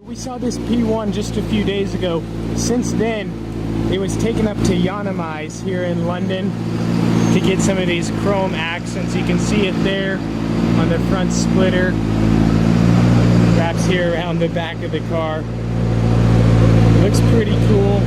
We saw this P1 just a few days ago. Since then, it was taken up to Yonomais here in London to get some of these chrome accents. You can see it there on the front splitter. Wraps here around the back of the car. Looks pretty cool.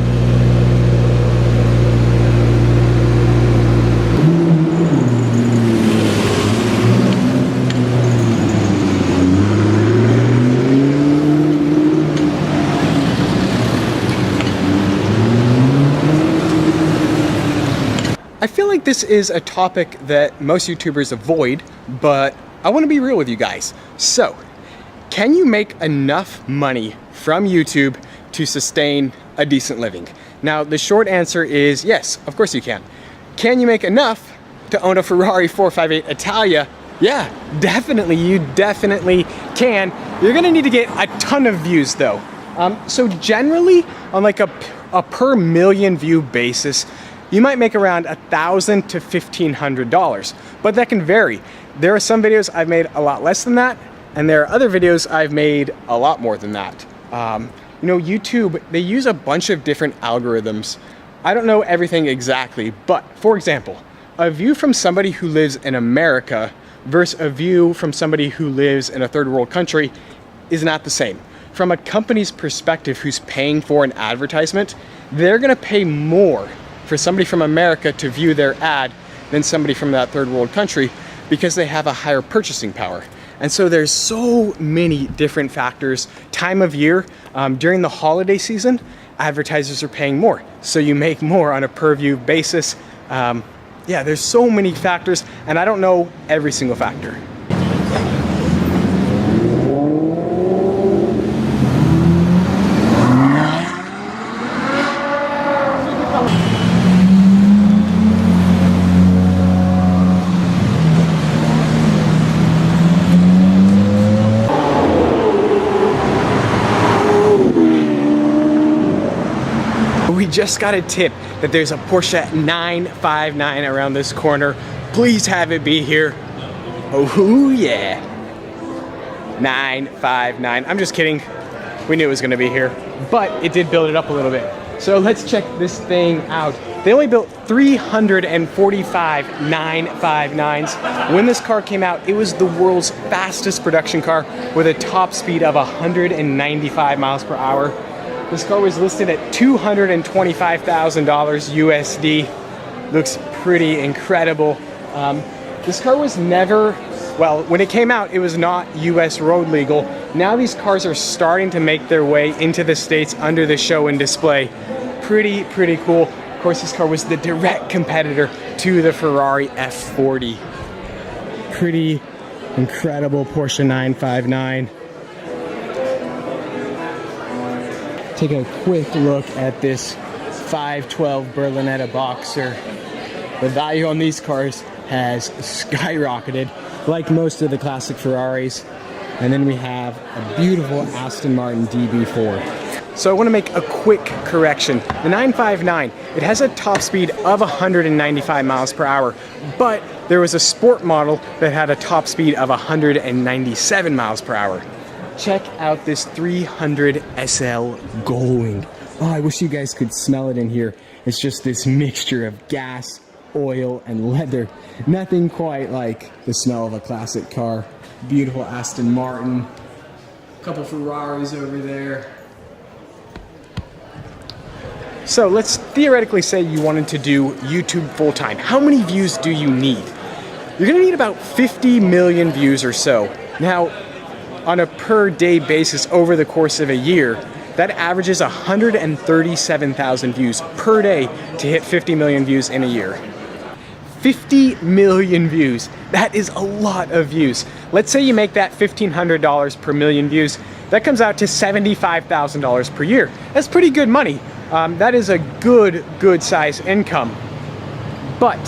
I feel like this is a topic that most YouTubers avoid, but I want to be real with you guys. So, can you make enough money from YouTube to sustain a decent living? Now, the short answer is yes, of course you can. Can you make enough to own a Ferrari 458 Italia? Yeah, definitely, you definitely can. You're gonna need to get a ton of views though. So generally, on like a per million view basis, you might make around $1,000 to $1,500, but that can vary. There are some videos I've made a lot less than that, and there are other videos I've made a lot more than that. You know, YouTube, they use a bunch of different algorithms. I don't know everything exactly, but for example, a view from somebody who lives in America versus a view from somebody who lives in a third world country is not the same. From a company's perspective who's paying for an advertisement, they're gonna pay more for somebody from America to view their ad than somebody from that third world country because they have a higher purchasing power. And so there's so many different factors. Time of year, during the holiday season, advertisers are paying more. So you make more on a per view basis. Yeah, there's so many factors, and I don't know every single factor. We just got a tip that there's a Porsche 959 around this corner. Please have it be here. Oh yeah. 959. I'm just kidding. We knew it was gonna be here, but it did build it up a little bit. So let's check this thing out. They only built 345 959s. When this car came out, it was the world's fastest production car with a top speed of 195 miles per hour. This car was listed at $225,000 USD. Looks pretty incredible. This car was never, well, when it came out, it was not US road legal. Now these cars are starting to make their way into the States under the show and display. Pretty cool. Of course, this car was the direct competitor to the Ferrari F40. Pretty incredible Porsche 959. Take a quick look at this 512 Berlinetta Boxer. The value on these cars has skyrocketed, like most of the classic Ferraris. And then we have a beautiful Aston Martin DB4. So I want to make a quick correction. The 959, it has a top speed of 195 miles per hour, but there was a sport model that had a top speed of 197 miles per hour. Check out this 300 SL Gullwing. Oh, I wish you guys could smell it in here. It's just this mixture of gas, oil, and leather. Nothing quite like the smell of a classic car. Beautiful Aston Martin. A couple Ferraris over there. So let's theoretically say you wanted to do YouTube full-time. How many views do you need? You're gonna need about 50 million views or so. Now, on a per day basis over the course of a year, that averages 137,000 views per day to hit 50 million views in a year. 50 million views, that is a lot of views. Let's say you make that $1,500 per million views, that comes out to $75,000 per year. That's pretty good money. That is a good size income. But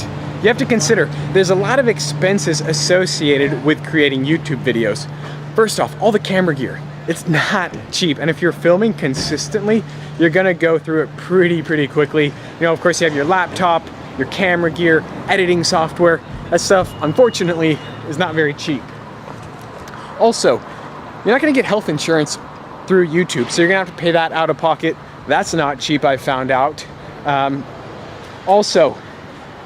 you have to consider, there's a lot of expenses associated with creating YouTube videos. First off, all the camera gear, it's not cheap. And if you're filming consistently, you're gonna go through it pretty quickly. You know, of course you have your laptop, your camera gear, editing software. That stuff, unfortunately, is not very cheap. Also, you're not gonna get health insurance through YouTube. So you're gonna have to pay that out of pocket. That's not cheap, I found out. Also,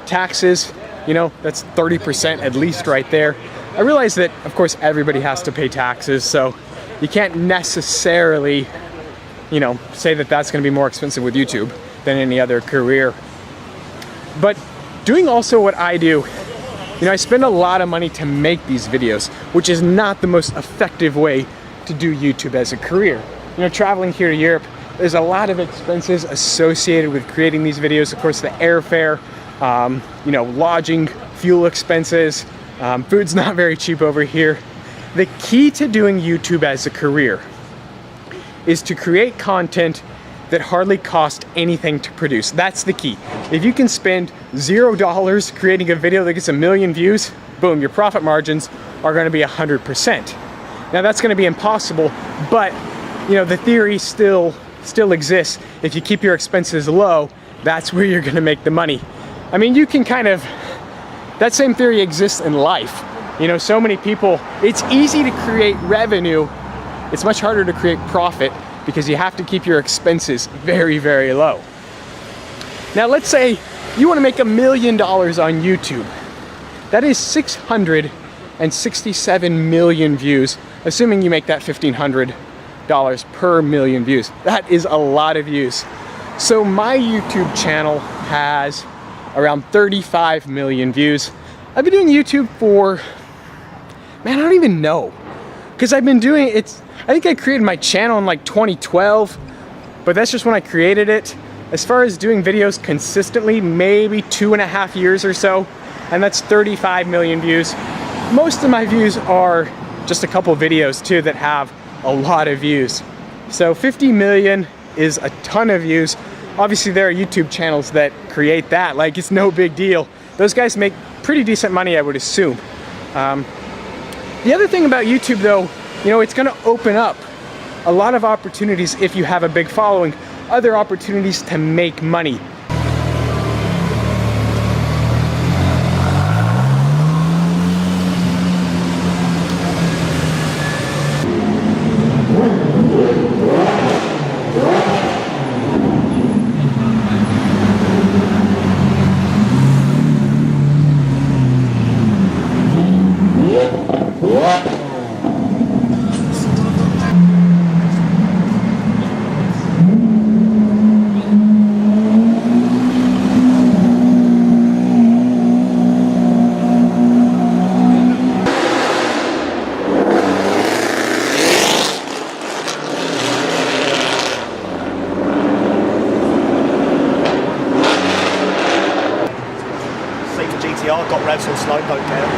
taxes, you know, that's 30% at least right there. I realize that, of course, everybody has to pay taxes, so you can't necessarily, you know, say that that's gonna be more expensive with YouTube than any other career. But doing also what I do, you know, I spend a lot of money to make these videos, which is not the most effective way to do YouTube as a career. You know, traveling here to Europe, there's a lot of expenses associated with creating these videos. Of course, the airfare, you know, lodging, fuel expenses, food's not very cheap over here. The key to doing YouTube as a career is to create content that hardly cost anything to produce. That's the key. If you can spend $0 creating a video that gets 1 million views, boom, your profit margins are gonna be 100%. Now that's gonna be impossible, but you know, the theory still exists. If you keep your expenses low, that's where you're gonna make the money. I mean, you can kind of, that same theory exists in life. You know, so many people, it's easy to create revenue. It's much harder to create profit because you have to keep your expenses very, very low. Now, let's say you wanna make $1 million on YouTube. That is 667 million views, assuming you make that $1,500 per million views. That is a lot of views. So my YouTube channel has around 35 million views. I've been doing YouTube for, man, I don't even know. Because I've been doing it, I think I created my channel in like 2012, but that's just when I created it. As far as doing videos consistently, maybe 2.5 years or so, and that's 35 million views. Most of my views are just a couple videos too that have a lot of views. So 50 million is a ton of views. Obviously there are YouTube channels that create that, like it's no big deal. Those guys make pretty decent money, I would assume. The other thing about YouTube though, you know, it's gonna open up a lot of opportunities if you have a big following, other opportunities to make money. Got revs on slow boat down.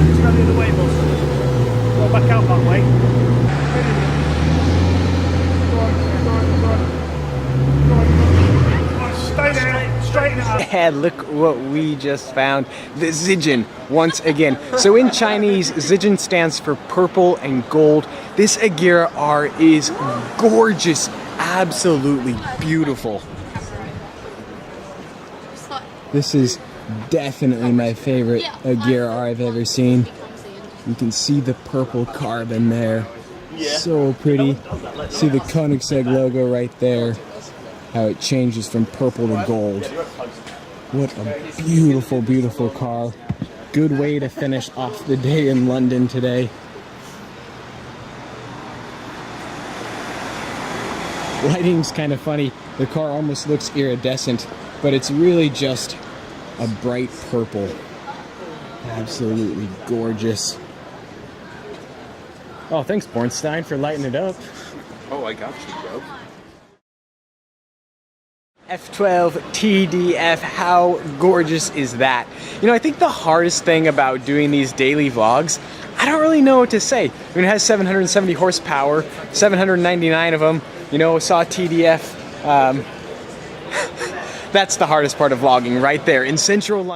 Let's go the other way, boss. Go back out that way. Stay there, straighten it up. And look what we just found, the Zijin once again. So in Chinese, Zijin stands for purple and gold. This Agera R is gorgeous, absolutely beautiful. This is definitely my favorite Agera R I've ever seen. You can see the purple carbon there. So pretty. See the Koenigsegg logo right there. How it changes from purple to gold. What a beautiful, beautiful car. Good way to finish off the day in London today. Lighting's kind of funny. The car almost looks iridescent, but it's really just a bright purple. Absolutely gorgeous. Oh, thanks, Bornstein, for lighting it up. Oh, I got you, bro. F12 TDF, how gorgeous is that? You know, I think the hardest thing about doing these daily vlogs, I don't really know what to say. I mean, it has 770 horsepower, 799 of them. You know, saw TDF. That's the hardest part of vlogging right there in central London.